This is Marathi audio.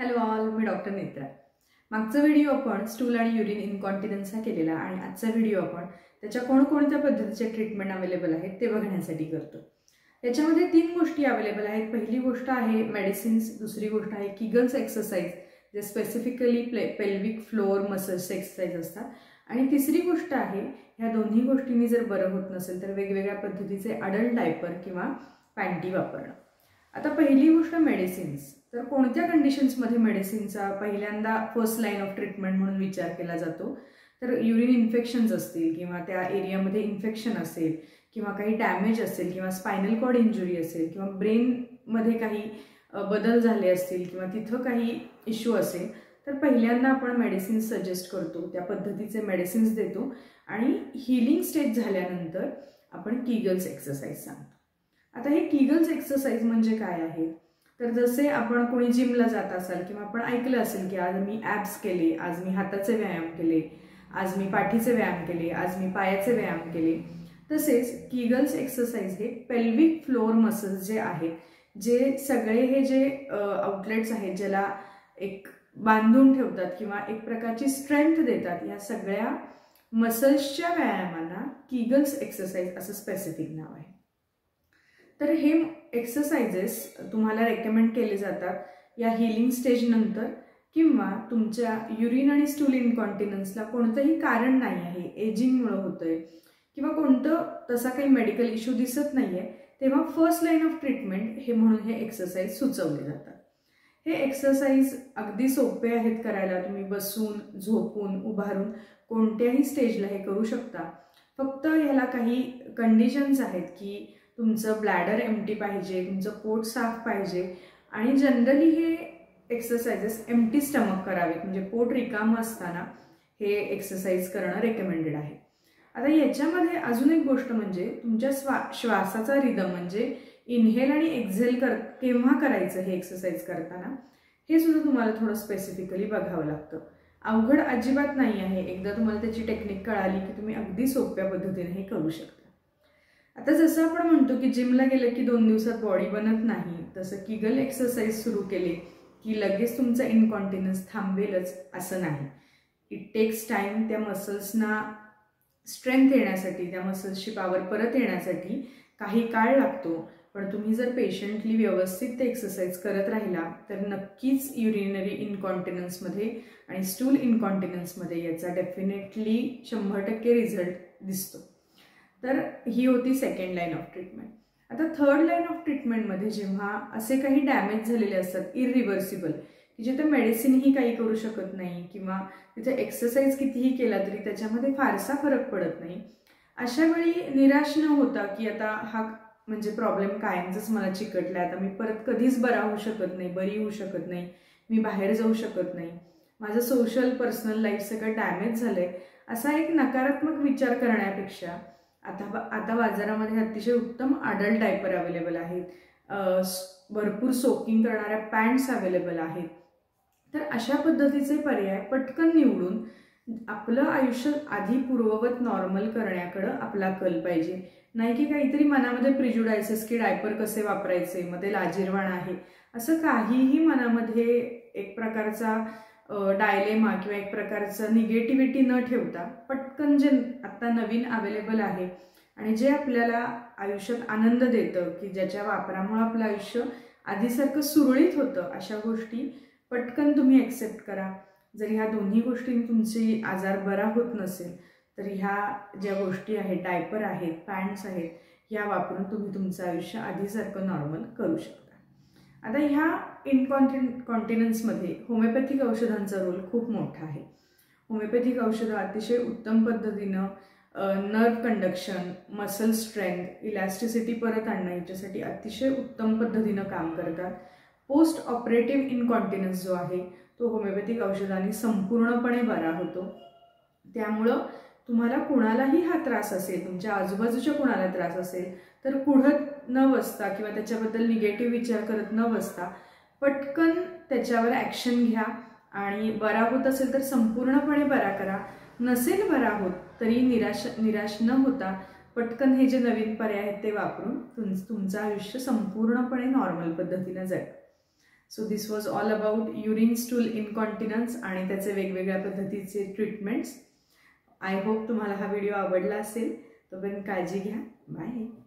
हॅलो ऑल, मी डॉक्टर नेत्रा। मागचा व्हिडिओ आपण स्टूल आणि युरिन इनकॉन्टिनन्स हा केलेला आणि आजचा व्हिडिओ आपण त्याच्या कोणकोणत्या पद्धतीचे ट्रीटमेंट अवेलेबल आहेत ते बघण्यासाठी करतो। याच्यामध्ये 3 गोष्टी अवेलेबल आहेत। पहिली गोष्ट आहे मेडिसिन्स, दुसरी गोष्ट आहे किगल्स एक्सरसाइज जे specifically pelvic floor muscles exercise असतात, आणि तिसरी गोष्ट आहे ह्या दोन्ही गोष्टींनी जर बरं होत नसेल तर वेगवेगळ्या पद्धतीचे अडल्ट डायपर किंवा पॅन्टी वापरणं। आता पहिली गोष्ट मेडिसिन्स। तर कोणत्या कंडिशन्समध्ये मेडिसिनचा पहिल्यांदा फर्स्ट लाईन ऑफ ट्रीटमेंट म्हणून विचार केला जातो? तर युरिन इन्फेक्शन्स असतील किंवा त्या एरियामध्ये इन्फेक्शन असेल किंवा काही डॅमेज असेल किंवा स्पायनल कॉर्ड इंजुरी असेल किंवा ब्रेनमध्ये काही बदल झाले असतील किंवा तिथं काही इश्यू असेल तर पहिल्यांदा आपण मेडिसिन्स सजेस्ट करतो, त्या पद्धतीचे मेडिसिन्स देतो आणि हीलिंग स्टेज झाल्यानंतर आपण किगल्स एक्सरसाइज सांगतो। आता हे किगल्स एक्सरसाइज म्हणजे काय आहे? तर जसे आपण कोणी जिमला जात असाल किंवा आपण ऐकलं असेल की आज मी ॲब्स केले, आज मी हाताचे व्यायाम केले, आज मी पाठीचे व्यायाम केले, आज मी पायाचे व्यायाम केले, तसेच किगल्स एक्सरसाइज हे पेल्विक फ्लोअर मसल्स जे आहेत, जे सगळे हे जे आउटलेट्स आहेत ज्याला एक बांधून ठेवतात किंवा एक प्रकारची स्ट्रेंथ देतात, या सगळ्या मसल्सच्या व्यायामांना किगल्स एक्सरसाइज असं स्पेसिफिक नाव आहे। तर हे एक्सरसाइजेस तुम्हाला रेकमेंड केले जातात या हीलिंग स्टेज नंतर, किंवा तुमच्या युरिन आणि स्टूल इनकॉन्टिनन्सला कोणतंही कारण नाही आहे, एजिंगमुळे होतंय किंवा कोणतं तसा काही मेडिकल इश्यू दिसत नाहीये, तेव्हा फर्स्ट लाईन ऑफ ट्रीटमेंट हे म्हणून हे एक्सरसाइज सुचवले जातात। हे एक्सरसाइज अगदी सोपे आहेत करायला। तुम्ही बसून, झोपून, उभारून कोणत्याही स्टेजला हे करू शकता। फक्त ह्याला काही कंडिशन्स आहेत की तुमचं ब्लॅडर एम्प्टी पाहिजे, तुमचं पोट साफ पाहिजे, आणि जनरली हे एक्सरसाइजेस एम्प्टी स्टमक करावेत, म्हणजे पोट रिकामं असताना हे एक्सरसाइज करणं रेकमेंडेड आहे। आता याच्यामध्ये अजून एक गोष्ट म्हणजे तुमच्या श्वासाचा रिदम, म्हणजे इनहेल आणि एक्झेल केव्हा करायचं हे एक्सरसाइज करताना, हे सुद्धा तुम्हाला थोडं स्पेसिफिकली बघावं लागतं। अवघड अजिबात नाही आहे। एकदा तुम्हाला त्याची टेक्निक कळाली की तुम्ही अगदी सोप्या पद्धतीने हे करू शकता। आता जसं आपण म्हणतो की जिमला गेलं की 2 दिवसात बॉडी बनत नाही, तसं किगल एक्सरसाइज सुरू केले की लगेच तुमचा इनकॉन्टिनन्स थांबेलच असं नाही। It takes time. त्या मसल्सना स्ट्रेंथ येण्यासाठी, त्या मसल्सची पॉवर परत येण्यासाठी काही काळ लागतो, पण तुम्ही जर पेशंटली व्यवस्थित ते एक्सरसाइज करत राहिला तर नक्कीच युरिनरी इनकॉन्टिनन्समध्ये आणि स्टूल इनकॉन्टिनन्समध्ये याचा डेफिनेटली 100% रिझल्ट दिसतो। तर ही होती सेकंड लाईन ऑफ ट्रीटमेंट। आता थर्ड लाईन ऑफ ट्रीटमेंटमध्ये जेव्हा असे काही डॅमेज झालेले असतात इरिव्हर्सिबल, की जिथे मेडिसिनही काही करू शकत नाही किंवा तिथे एक्सरसाइज कितीही केला तरी त्याच्यामध्ये फारसा फरक पडत नाही, अशा वेळी निराश न होता की आता हा म्हणजे प्रॉब्लेम कायमच मला चिकटला, आता मी परत कधीच बरी होऊ शकत नाही, मी बाहेर जाऊ शकत नाही, माझं सोशल पर्सनल लाईफ सगळं डॅमेज झालंय, असा एक नकारात्मक विचार करण्यापेक्षा आता बाजारामध्ये अतिशय उत्तम अडल्ट डायपर अवेलेबल आहेत, भरपूर सोकिंग करणाऱ्या पॅन्ट्स अवेलेबल आहेत। तर अशा पद्धतीचे पर्याय पटकन निवडून आपलं आयुष्य आधी पूर्ववत नॉर्मल करण्याकडे आपला कल पाहिजे, नाही की काहीतरी मनामध्ये प्रिज्युडायसेस की डायपर कसे वापरायचे, मग ते लाजिरवाण आहे, असं काहीही मनामध्ये एक प्रकारचा डायलेमा किंवा एक प्रकारचं निगेटिव्हिटी न ठेवता पटकन जे आता नवीन अवेलेबल आहे आणि जे आपल्याला आयुष्यात आनंद देतं, की ज्याच्या वापरामुळे आपलं आयुष्य आधीसारखं सुरळीत होतं, अशा गोष्टी पटकन तुम्ही ॲक्सेप्ट करा। जर ह्या दोन्ही गोष्टींनी तुमची आजार बरा होत नसेल तर ह्या ज्या गोष्टी आहेत, डायपर आहेत, पॅन्ट्स आहेत, ह्या वापरून तुम्ही तुमचं आयुष्य आधीसारखं नॉर्मल करू शकता। आता ह्या इनकॉन्टिनन्समध्ये होमिओपॅथिक औषधांचा रोल खूप मोठा आहे। होमिओपॅथिक औषधं अतिशय उत्तम पद्धतीनं nerve conduction, muscle strength, elasticity परत आणणं याच्यासाठी अतिशय उत्तम पद्धतीनं काम करतात। पोस्ट ऑपरेटिव्ह इनकॉन्टिनन्स जो आहे तो होमिओपॅथिक औषधांनी संपूर्णपणे बरा होतो। त्यामुळं तुम्हाला कुणालाही हा त्रास असेल, तुमच्या आजूबाजूच्या कुणाला त्रास असेल तर कुढत न बसता किंवा त्याच्याबद्दल निगेटिव्ह विचार करत न बसता पटकन त्याच्यावर ॲक्शन घ्या, आणि बरा होत असेल तर संपूर्णपणे बरा करा, नसेल बरा होत तरी निराश न होता पटकन हे जे नवीन पर्याय आहेत ते वापरून तुमचं आयुष्य संपूर्णपणे नॉर्मल पद्धतीने जगा। So this was all about urine stool incontinence आणि त्याचे वेगवेगळ्या पद्धतीचे ट्रीटमेंट्स. आय होप तुम्हाला हा व्हिडिओ आवडला असेल. तोपर्यंत काळजी घ्या. बाय.